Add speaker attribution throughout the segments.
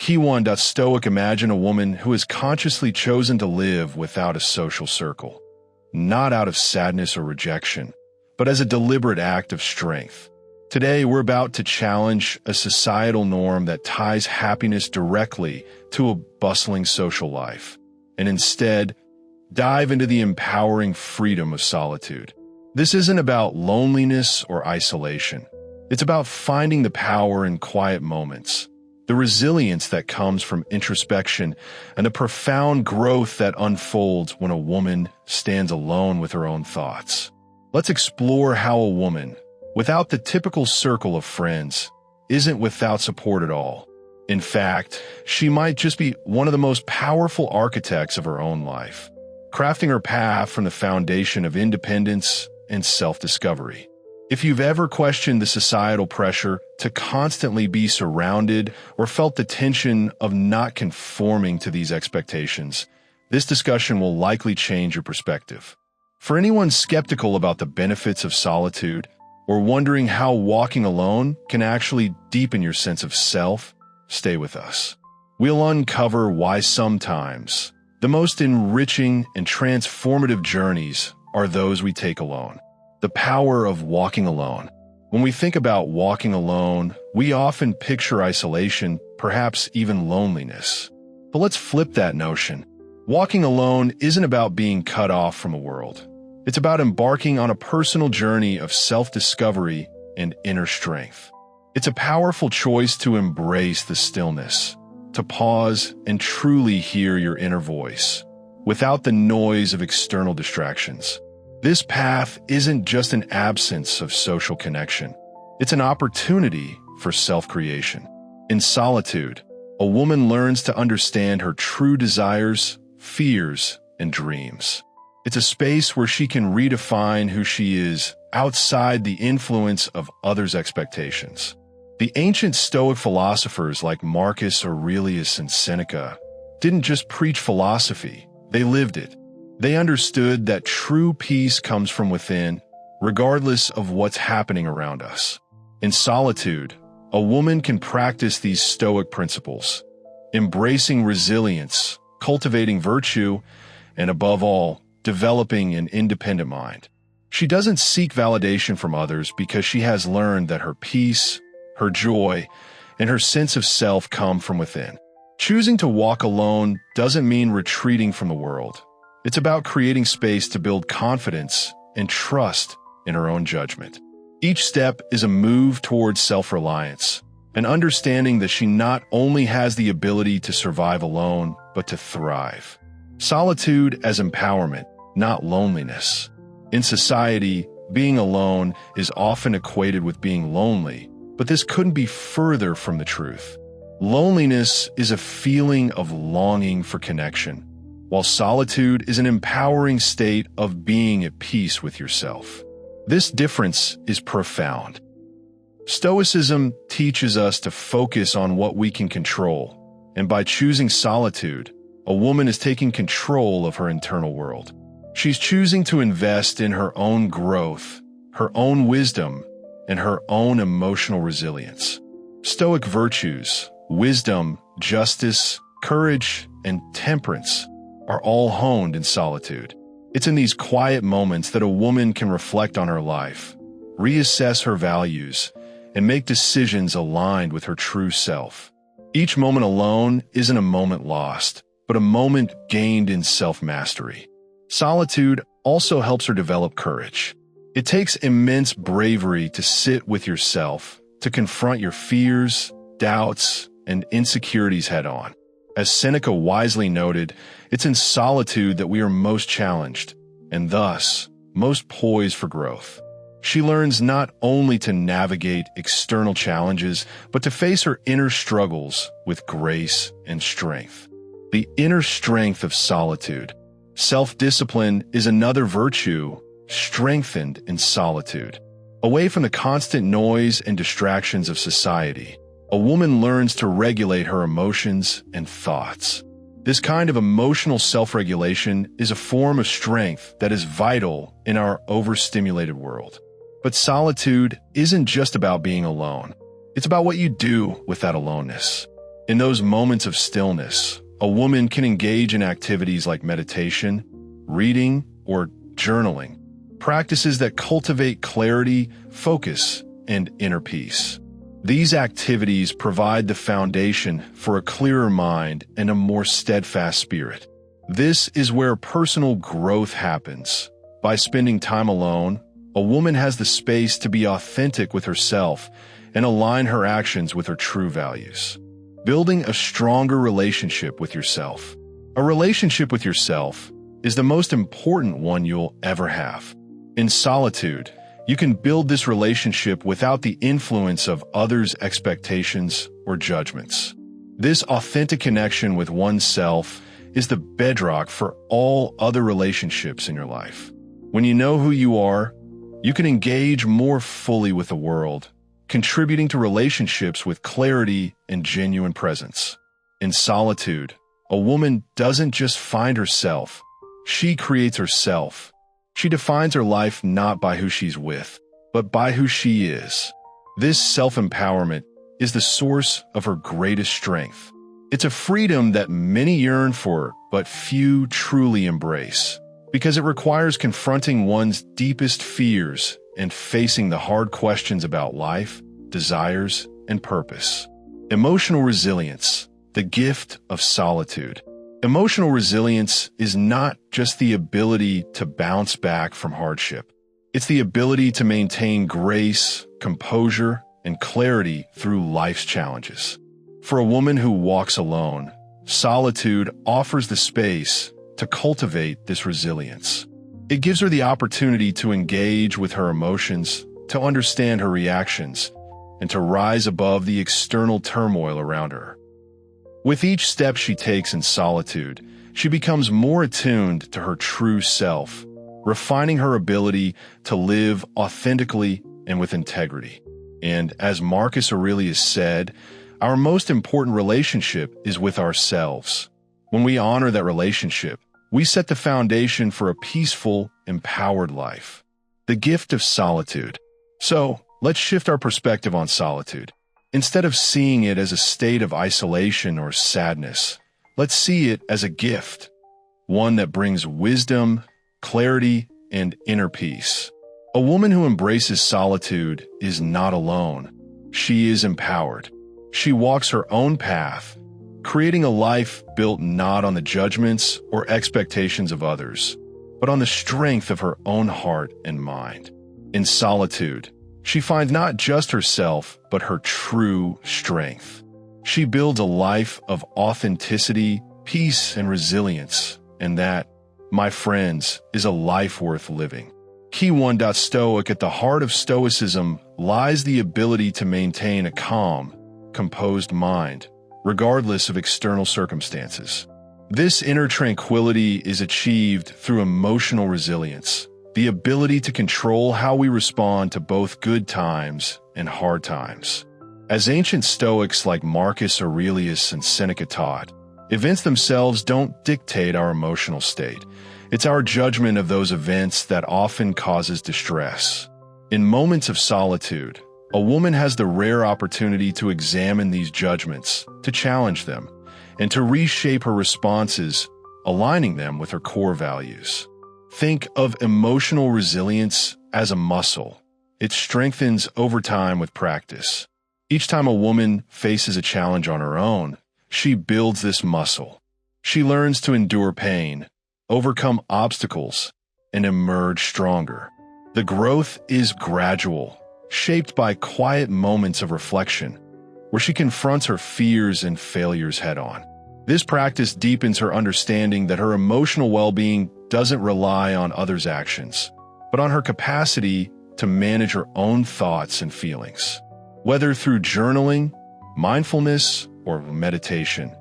Speaker 1: Key 1. Stoic imagine a woman who has consciously chosen to live without a social circle, not out of sadness or rejection, but as a deliberate act of strength. Today, we're about to challenge a societal norm that ties happiness directly to a bustling social life, and instead, dive into the empowering freedom of solitude. This isn't about loneliness or isolation. It's about finding the power in quiet moments, the resilience that comes from introspection, and the profound growth that unfolds when a woman stands alone with her own thoughts. Let's explore how a woman, without the typical circle of friends, isn't without support at all. In fact, she might just be one of the most powerful architects of her own life, crafting her path from the foundation of independence and self-discovery. If you've ever questioned the societal pressure to constantly be surrounded or felt the tension of not conforming to these expectations, this discussion will likely change your perspective. For anyone skeptical about the benefits of solitude, or wondering how walking alone can actually deepen your sense of self, stay with us. We'll uncover why sometimes the most enriching and transformative journeys are those we take alone. The power of walking alone. When we think about walking alone, we often picture isolation, perhaps even loneliness. But let's flip that notion. Walking alone isn't about being cut off from a world. It's about embarking on a personal journey of self-discovery and inner strength. It's a powerful choice to embrace the stillness, to pause and truly hear your inner voice, without the noise of external distractions. This path isn't just an absence of social connection. It's an opportunity for self-creation. In solitude, a woman learns to understand her true desires, fears, and dreams. It's a space where she can redefine who she is outside the influence of others' expectations. The ancient Stoic philosophers like Marcus Aurelius and Seneca didn't just preach philosophy, they lived it. They understood that true peace comes from within, regardless of what's happening around us. In solitude, a woman can practice these Stoic principles, embracing resilience, cultivating virtue, and above all, developing an independent mind. She doesn't seek validation from others because she has learned that her peace, her joy, and her sense of self come from within. Choosing to walk alone doesn't mean retreating from the world. It's about creating space to build confidence and trust in her own judgment. Each step is a move towards self-reliance, an understanding that she not only has the ability to survive alone, but to thrive. Solitude as empowerment, not loneliness. In society, being alone is often equated with being lonely, but this couldn't be further from the truth. Loneliness is a feeling of longing for connection, while solitude is an empowering state of being at peace with yourself. This difference is profound. Stoicism teaches us to focus on what we can control, and by choosing solitude, a woman is taking control of her internal world. She's choosing to invest in her own growth, her own wisdom, and her own emotional resilience. Stoic virtues, wisdom, justice, courage, and temperance are all honed in solitude. It's in these quiet moments that a woman can reflect on her life, reassess her values, and make decisions aligned with her true self. Each moment alone isn't a moment lost, but a moment gained in self-mastery. Solitude also helps her develop courage. It takes immense bravery to sit with yourself, to confront your fears, doubts, and insecurities head-on. As Seneca wisely noted, it's in solitude that we are most challenged, and thus, most poised for growth. She learns not only to navigate external challenges, but to face her inner struggles with grace and strength. The inner strength of solitude. Self-discipline is another virtue strengthened in solitude. Away from the constant noise and distractions of society, a woman learns to regulate her emotions and thoughts. This kind of emotional self-regulation is a form of strength that is vital in our overstimulated world. But solitude isn't just about being alone. It's about what you do with that aloneness. In those moments of stillness, a woman can engage in activities like meditation, reading, or journaling, practices that cultivate clarity, focus, and inner peace. These activities provide the foundation for a clearer mind and a more steadfast spirit. This is where personal growth happens. By spending time alone, a woman has the space to be authentic with herself and align her actions with her true values. Building a stronger relationship with yourself. A relationship with yourself is the most important one you'll ever have. In solitude, you can build this relationship without the influence of others' expectations or judgments. This authentic connection with oneself is the bedrock for all other relationships in your life. When you know who you are, you can engage more fully with the world, contributing to relationships with clarity and genuine presence. In solitude, a woman doesn't just find herself, she creates herself. She defines her life not by who she's with, but by who she is. This self-empowerment is the source of her greatest strength. It's a freedom that many yearn for, but few truly embrace, because it requires confronting one's deepest fears and facing the hard questions about life, desires, and purpose. Emotional resilience, the gift of solitude. Emotional resilience is not just the ability to bounce back from hardship. It's the ability to maintain grace, composure, and clarity through life's challenges. For a woman who walks alone, solitude offers the space to cultivate this resilience. It gives her the opportunity to engage with her emotions, to understand her reactions, and to rise above the external turmoil around her. With each step she takes in solitude, she becomes more attuned to her true self, refining her ability to live authentically and with integrity. And as Marcus Aurelius said, our most important relationship is with ourselves. When we honor that relationship, we set the foundation for a peaceful, empowered life. The gift of solitude. So, let's shift our perspective on solitude. Instead of seeing it as a state of isolation or sadness, let's see it as a gift, one that brings wisdom, clarity, and inner peace. A woman who embraces solitude is not alone. She is empowered. She walks her own path, creating a life built not on the judgments or expectations of others, but on the strength of her own heart and mind. In solitude, she finds not just herself, but her true strength. She builds a life of authenticity, peace, and resilience, and that, my friends, is a life worth living. Key 1. Stoic. At the heart of Stoicism lies the ability to maintain a calm, composed mind, regardless of external circumstances. This inner tranquility is achieved through emotional resilience, the ability to control how we respond to both good times and hard times. As ancient Stoics like Marcus Aurelius and Seneca taught, events themselves don't dictate our emotional state. It's our judgment of those events that often causes distress. In moments of solitude, a woman has the rare opportunity to examine these judgments, to challenge them, and to reshape her responses, aligning them with her core values. Think of emotional resilience as a muscle. It strengthens over time with practice. Each time a woman faces a challenge on her own, she builds this muscle. She learns to endure pain, overcome obstacles, and emerge stronger. The growth is gradual, shaped by quiet moments of reflection, where she confronts her fears and failures head-on. This practice deepens her understanding that her emotional well-being doesn't rely on others' actions, but on her capacity to manage her own thoughts and feelings. Whether through journaling, mindfulness, or meditation,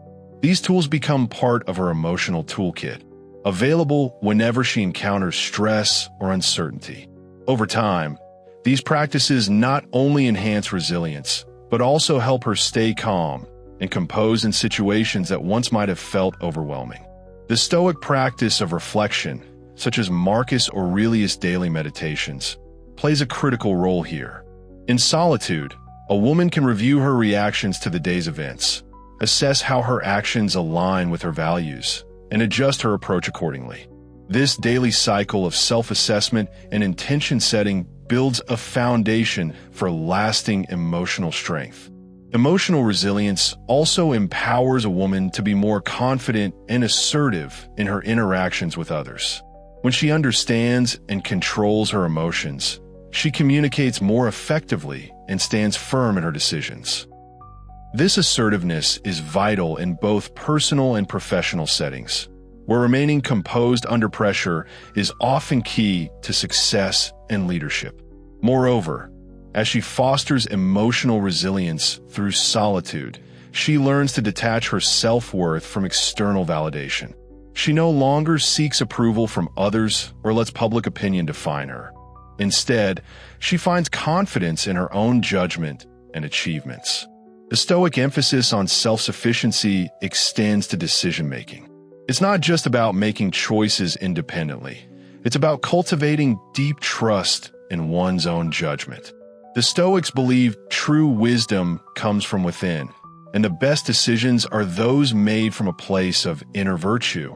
Speaker 1: these tools become part of her emotional toolkit, available whenever she encounters stress or uncertainty. Over time, these practices not only enhance resilience, but also help her stay calm and composed in situations that once might have felt overwhelming. The Stoic practice of reflection, such as Marcus Aurelius' daily meditations, plays a critical role here. In solitude, a woman can review her reactions to the day's events, assess how her actions align with her values, and adjust her approach accordingly. This daily cycle of self-assessment and intention setting builds a foundation for lasting emotional strength. Emotional resilience also empowers a woman to be more confident and assertive in her interactions with others. When she understands and controls her emotions, she communicates more effectively and stands firm in her decisions. This assertiveness is vital in both personal and professional settings, where remaining composed under pressure is often key to success and leadership. Moreover, as she fosters emotional resilience through solitude, she learns to detach her self-worth from external validation. She no longer seeks approval from others or lets public opinion define her. Instead, she finds confidence in her own judgment and achievements. The Stoic emphasis on self-sufficiency extends to decision-making. It's not just about making choices independently. It's about cultivating deep trust in one's own judgment. The Stoics believe true wisdom comes from within, and the best decisions are those made from a place of inner virtue,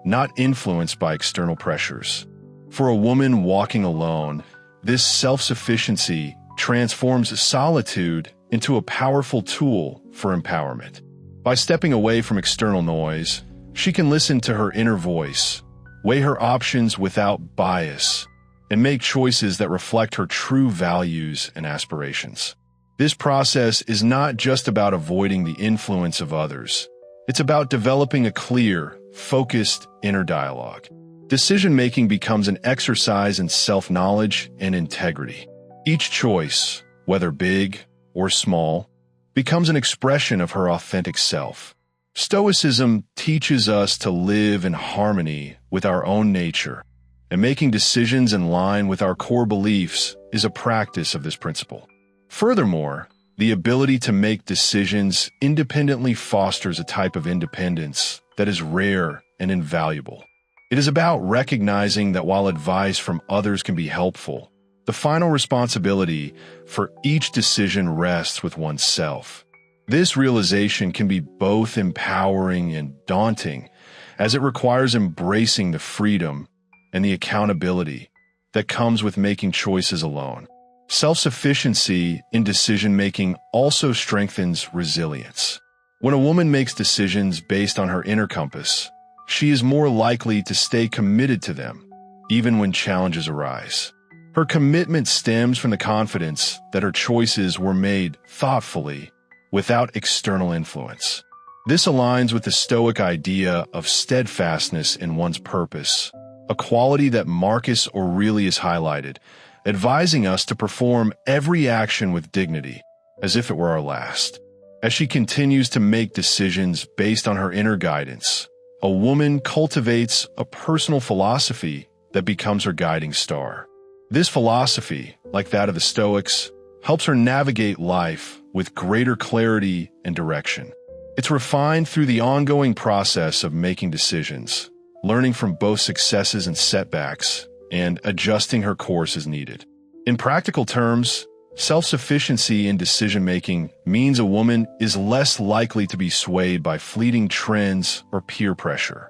Speaker 1: not influenced by external pressures. For a woman walking alone, this self-sufficiency transforms solitude into a powerful tool for empowerment. By stepping away from external noise, she can listen to her inner voice, weigh her options without bias, and make choices that reflect her true values and aspirations. This process is not just about avoiding the influence of others. It's about developing a clear, focused inner dialogue. Decision-making becomes an exercise in self-knowledge and integrity. Each choice, whether big or small, becomes an expression of her authentic self. Stoicism teaches us to live in harmony with our own nature, and making decisions in line with our core beliefs is a practice of this principle. Furthermore, the ability to make decisions independently fosters a type of independence that is rare and invaluable. It is about recognizing that while advice from others can be helpful, the final responsibility for each decision rests with oneself. This realization can be both empowering and daunting, as it requires embracing the freedom and the accountability that comes with making choices alone. Self-sufficiency in decision-making also strengthens resilience. When a woman makes decisions based on her inner compass, she is more likely to stay committed to them, even when challenges arise. Her commitment stems from the confidence that her choices were made thoughtfully, without external influence. This aligns with the Stoic idea of steadfastness in one's purpose, a quality that Marcus Aurelius highlighted, advising us to perform every action with dignity, as if it were our last. As she continues to make decisions based on her inner guidance, a woman cultivates a personal philosophy that becomes her guiding star. This philosophy, like that of the Stoics, helps her navigate life with greater clarity and direction. It's refined through the ongoing process of making decisions, learning from both successes and setbacks, and adjusting her course as needed. In practical terms, self-sufficiency in decision-making means a woman is less likely to be swayed by fleeting trends or peer pressure.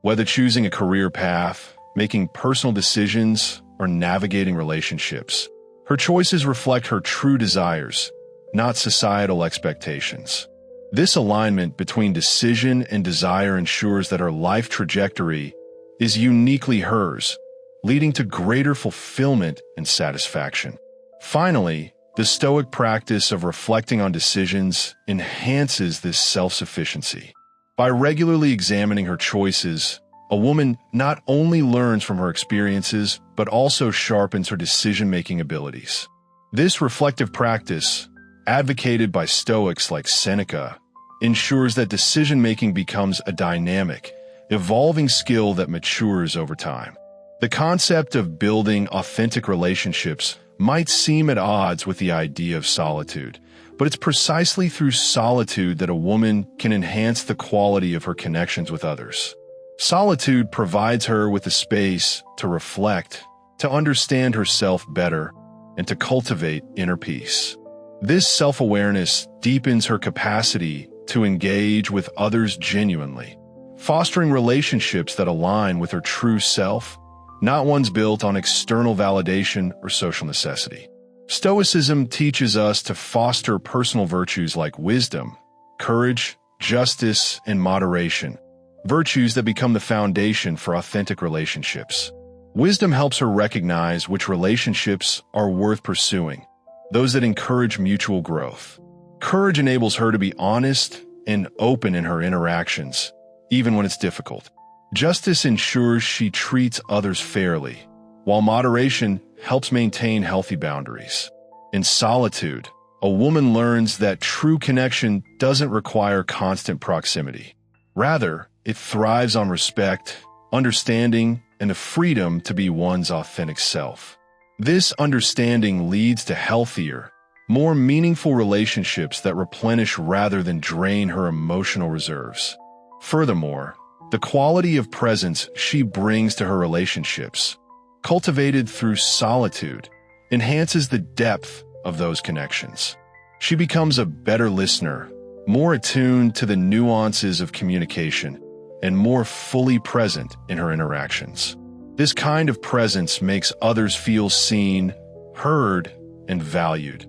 Speaker 1: Whether choosing a career path, making personal decisions, or navigating relationships, her choices reflect her true desires, not societal expectations. This alignment between decision and desire ensures that her life trajectory is uniquely hers, leading to greater fulfillment and satisfaction. Finally, the Stoic practice of reflecting on decisions enhances this self-sufficiency. By regularly examining her choices, a woman not only learns from her experiences, but also sharpens her decision-making abilities. This reflective practice, advocated by Stoics like Seneca, ensures that decision-making becomes a dynamic, evolving skill that matures over time. The concept of building authentic relationships might seem at odds with the idea of solitude, but it's precisely through solitude that a woman can enhance the quality of her connections with others. Solitude provides her with the space to reflect, to understand herself better, and to cultivate inner peace. This self-awareness deepens her capacity to engage with others genuinely, fostering relationships that align with her true self, not ones built on external validation or social necessity. Stoicism teaches us to foster personal virtues like wisdom, courage, justice, and moderation, virtues that become the foundation for authentic relationships. Wisdom helps her recognize which relationships are worth pursuing, those that encourage mutual growth. Courage enables her to be honest and open in her interactions, even when it's difficult. Justice ensures she treats others fairly, while moderation helps maintain healthy boundaries. In solitude, a woman learns that true connection doesn't require constant proximity. Rather, it thrives on respect, understanding, and the freedom to be one's authentic self. This understanding leads to healthier, more meaningful relationships that replenish rather than drain her emotional reserves. Furthermore, the quality of presence she brings to her relationships, cultivated through solitude, enhances the depth of those connections. She becomes a better listener, more attuned to the nuances of communication, and more fully present in her interactions. This kind of presence makes others feel seen, heard, and valued,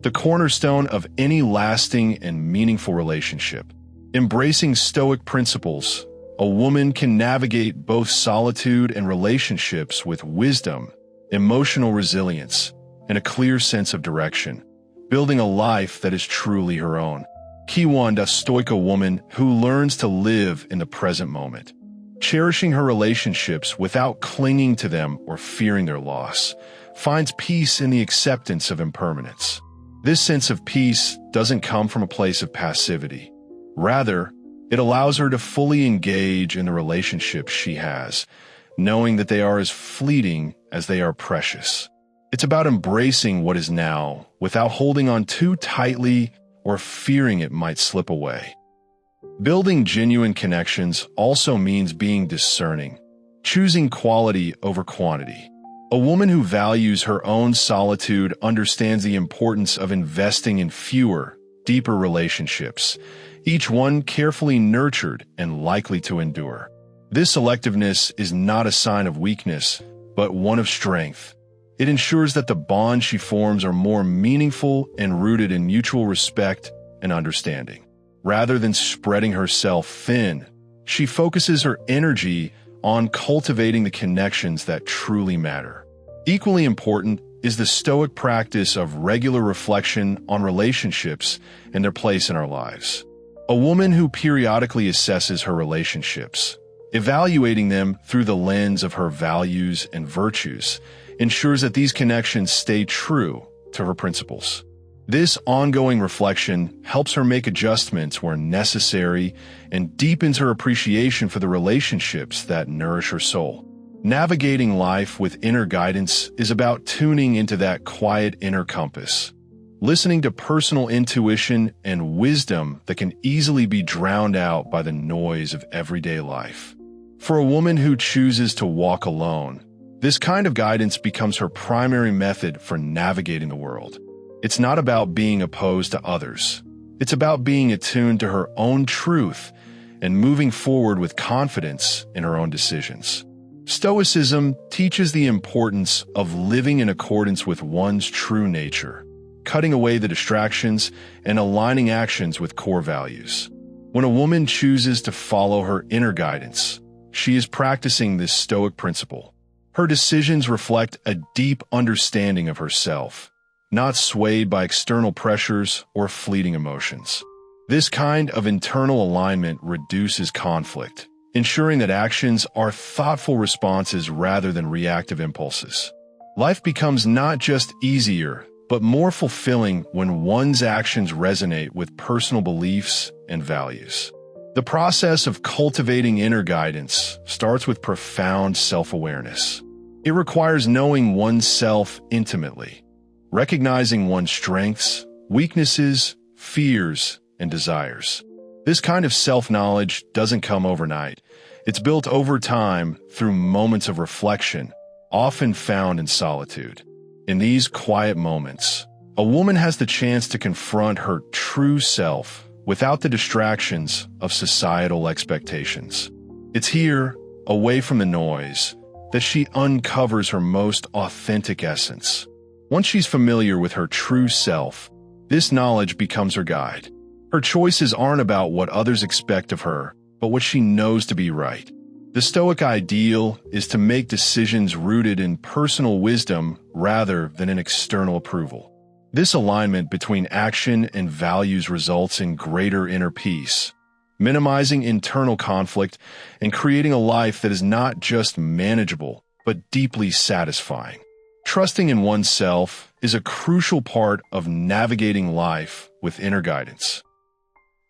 Speaker 1: the cornerstone of any lasting and meaningful relationship. Embracing Stoic principles, a woman can navigate both solitude and relationships with wisdom, emotional resilience, and a clear sense of direction, building a life that is truly her own. Key 1. A Stoica woman who learns to live in the present moment, cherishing her relationships without clinging to them or fearing their loss, finds peace in the acceptance of impermanence. This sense of peace doesn't come from a place of passivity. Rather, it allows her to fully engage in the relationships she has, knowing that they are as fleeting as they are precious. It's about embracing what is now without holding on too tightly or fearing it might slip away. Building genuine connections also means being discerning, choosing quality over quantity. A woman who values her own solitude understands the importance of investing in fewer, deeper relationships, each one carefully nurtured and likely to endure. This selectiveness is not a sign of weakness, but one of strength. It ensures that the bonds she forms are more meaningful and rooted in mutual respect and understanding. Rather than spreading herself thin, she focuses her energy on cultivating the connections that truly matter. Equally important is the Stoic practice of regular reflection on relationships and their place in our lives. A woman who periodically assesses her relationships, evaluating them through the lens of her values and virtues, ensures that these connections stay true to her principles. This ongoing reflection helps her make adjustments where necessary and deepens her appreciation for the relationships that nourish her soul. Navigating life with inner guidance is about tuning into that quiet inner compass, listening to personal intuition and wisdom that can easily be drowned out by the noise of everyday life. For a woman who chooses to walk alone, this kind of guidance becomes her primary method for navigating the world. It's not about being opposed to others. It's about being attuned to her own truth and moving forward with confidence in her own decisions. Stoicism teaches the importance of living in accordance with one's true nature, cutting away the distractions and aligning actions with core values. When a woman chooses to follow her inner guidance, she is practicing this Stoic principle. Her decisions reflect a deep understanding of herself, not swayed by external pressures or fleeting emotions. This kind of internal alignment reduces conflict, ensuring that actions are thoughtful responses rather than reactive impulses. Life becomes not just easier, but more fulfilling when one's actions resonate with personal beliefs and values. The process of cultivating inner guidance starts with profound self-awareness. It requires knowing oneself intimately, recognizing one's strengths, weaknesses, fears, and desires. This kind of self-knowledge doesn't come overnight. It's built over time through moments of reflection, often found in solitude. In these quiet moments, a woman has the chance to confront her true self without the distractions of societal expectations. It's here, away from the noise, that she uncovers her most authentic essence. Once she's familiar with her true self, this knowledge becomes her guide. Her choices aren't about what others expect of her, but what she knows to be right. The Stoic ideal is to make decisions rooted in personal wisdom rather than in external approval. This alignment between action and values results in greater inner peace, minimizing internal conflict and creating a life that is not just manageable, but deeply satisfying. Trusting in oneself is a crucial part of navigating life with inner guidance.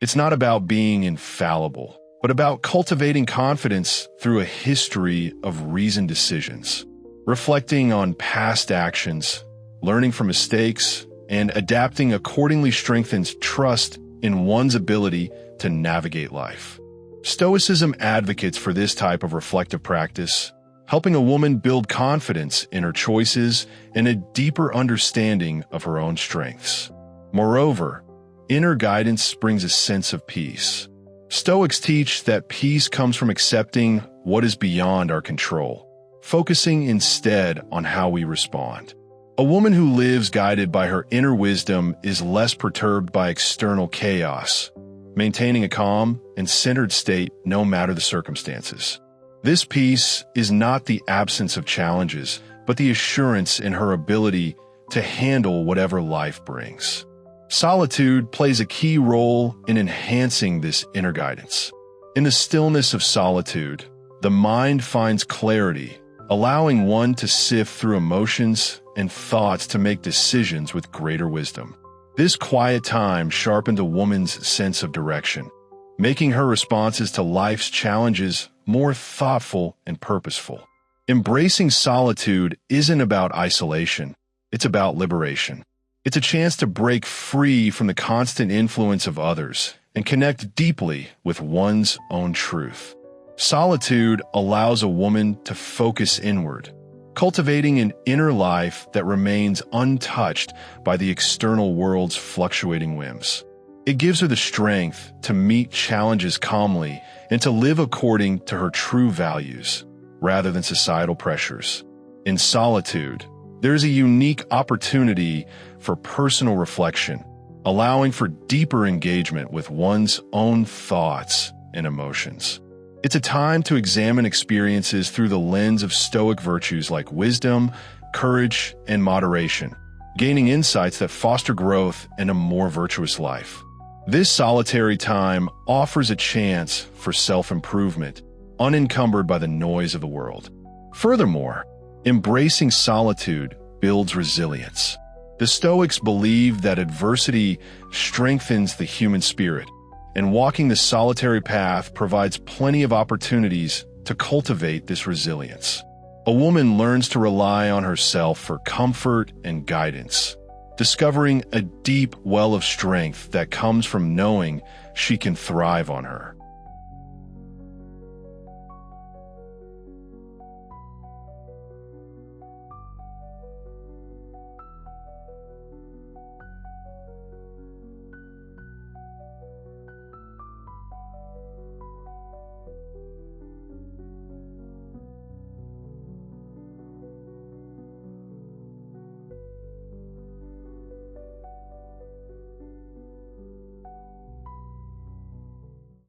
Speaker 1: It's not about being infallible, but about cultivating confidence through a history of reasoned decisions. Reflecting on past actions, learning from mistakes, and adapting accordingly strengthens trust in one's ability to navigate life. Stoicism advocates for this type of reflective practice, helping a woman build confidence in her choices and a deeper understanding of her own strengths. Moreover, inner guidance brings a sense of peace. Stoics teach that peace comes from accepting what is beyond our control, focusing instead on how we respond. A woman who lives guided by her inner wisdom is less perturbed by external chaos, maintaining a calm and centered state no matter the circumstances. This peace is not the absence of challenges, but the assurance in her ability to handle whatever life brings. Solitude plays a key role in enhancing this inner guidance. In the stillness of solitude, the mind finds clarity, allowing one to sift through emotions and thoughts to make decisions with greater wisdom. This quiet time sharpened a woman's sense of direction, making her responses to life's challenges more thoughtful and purposeful. Embracing solitude isn't about isolation, it's about liberation. It's a chance to break free from the constant influence of others and connect deeply with one's own truth. Solitude allows a woman to focus inward, cultivating an inner life that remains untouched by the external world's fluctuating whims. It gives her the strength to meet challenges calmly and to live according to her true values, rather than societal pressures. In solitude, there is a unique opportunity for personal reflection, allowing for deeper engagement with one's own thoughts and emotions. It's a time to examine experiences through the lens of Stoic virtues like wisdom, courage, and moderation, gaining insights that foster growth and a more virtuous life. This solitary time offers a chance for self-improvement, unencumbered by the noise of the world. Furthermore, embracing solitude builds resilience. The Stoics believe that adversity strengthens the human spirit, and walking the solitary path provides plenty of opportunities to cultivate this resilience. A woman learns to rely on herself for comfort and guidance, discovering a deep well of strength that comes from knowing she can thrive on her